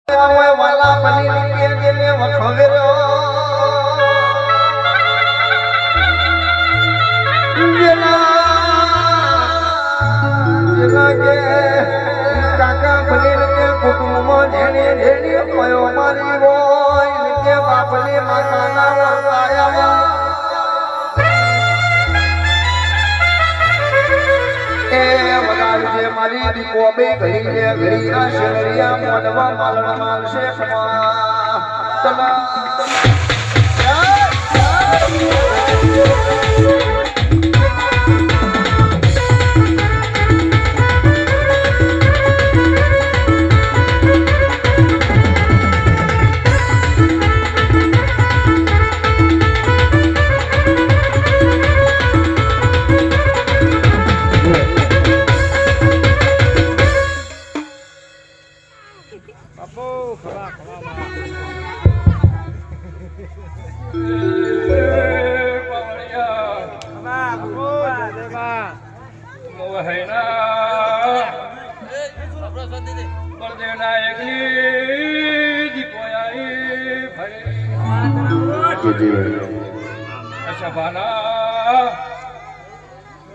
વાલા બની કે જેને વખવેરો જેના કે કાકા બની કે કુટુંબમાં જેણી જેણી પયો મારી હોય કે બાપની માતાના વસાયા મારી દીકો બે ઘડી લે ઘડી આ શેરિયા મોડવા માલણ માલશે ખમા તલા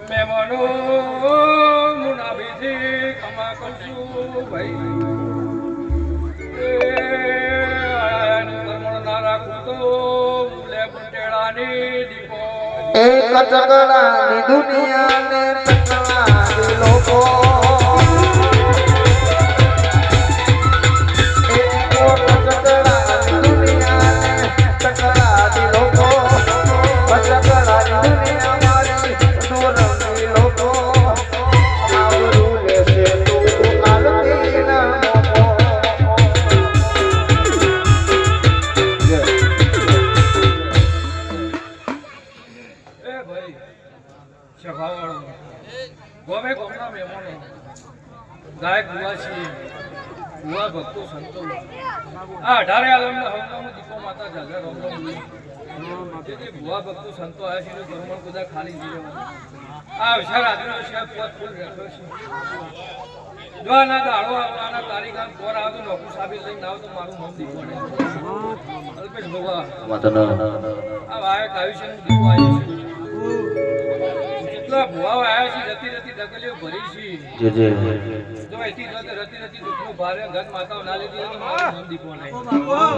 મેમનો મુનાબીથી કમા કરશું ભાઈ ના રાખું તો લે બુટેડાની દીકો એક ચકડાની દુનિયાને ચકડાની લોકો ગાયક ગુવાસી ગુવા ભક્તો સંતો આ 18 આલમના હવનામાં દીકો માતા જાજા રોમ જે ગુવા ભક્તો સંતો આયા છે ધર્મણ કુદા ખાલી જીવે આ વિચાર આદિનો છે પોત ફૂલ રહેતો છે જો ના દાડો આવવાના તારીખા કોર આવ તો નોકુ સાબિત લઈને આવ તો મારું નામ દીકો ને અલ્પેશ ભગવા આ વાયક આયુષ્ય દીકો આવ્યો છે ભુવાઓ આયા છે રતી રતી દગલીઓ ભરી છે જે જો એથી રતી રતી દુખનો ભારે ઘર માતાઓ ના લીધી તો મારું નામ દીકો નહીં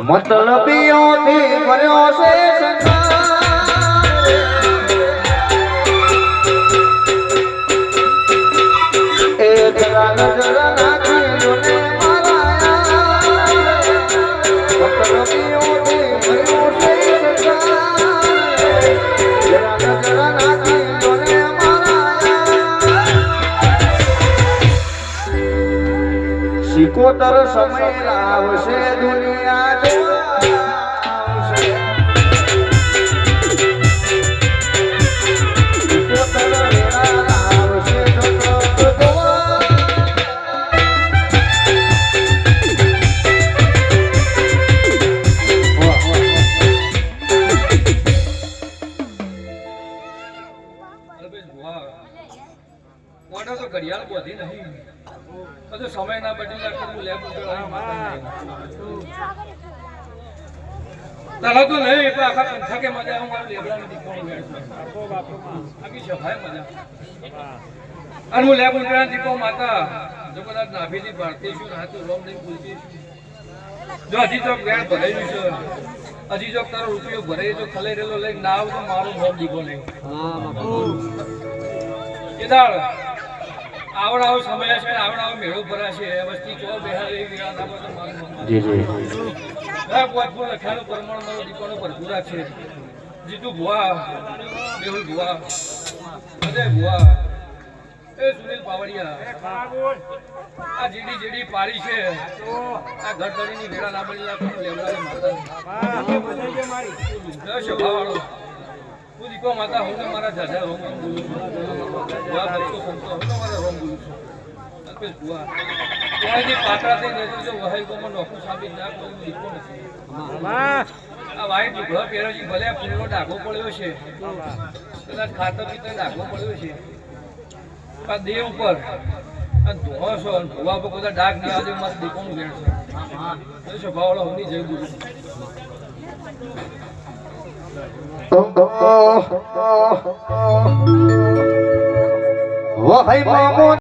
મતલબીઓથી ભર્યો છે સંસાર એ જરા નજર નાખી જોને મારાયા મતલબીઓથી ભર્યો છે સંસાર જરા નજર નાખી સિકોતર સમય લાવશે દુનિયા તો ઘડિયાળ બોધી નહીં તો સમય ના બદલી રાખે હું લેબ તારા તો નહીં એટલે આખા પંથા કે મજા હું મારું લેબડાની દીકરો આખી સભાય મજા અને હું લેબ ઉલટાની દીકરો માતા જો કદાચ નાભીથી ભારતી છું ના તો રોમ નહીં ભૂલતી જો હજી તો ગેર ભરાયું છે હજી જો તારો રૂપિયો ભરાઈ જો ખલાઈ રહેલો લઈને ના આવ તો મારું રોમ દીકરો નહીં કેદાર આવડાવો સમય છે આવડાવો મેળો ભરાશે વસ્તી ચો બેહારી વિરાતા પર મારું જી જી આ પોતપો લખાનો પરમાણ મારો દીકોનો ભરપૂરા છે જીતુ ભુવા મેહુલ ભુવા અજય ભુવા એ સુનિલ પાવડિયા આ જેડી પાડી છે આ ઘરધડીની વેળા ના બની લાગતો લેવડાની માતા મારી શોભાવાળો હું દીકો માતા હું મારા જાજા રોમ બોલું છું ભુવા ભક્તો સંતો હું મારા રોમ બોલું છું અલ્પેશ ભુવા કોઈથી પાતળા થઈ જતો જો વહાઈ ગોમાં નોખું સાબિત ના કોઈ દીકો નથી આ વાઈટ લુગડો પહેર્યો છે ભલે ફૂલનો ડાઘો પડ્યો છે કદાચ ખાતર પીતર ડાઘો પડ્યો છે આ દેહ ઉપર આ ધોવા છો ભુવા પર બધા ડાઘ નહીં આવે મસ્ત દીકોનું વેણ છે સ્વભાવવાળા હોની જય ગુરુ વહાઈ મામો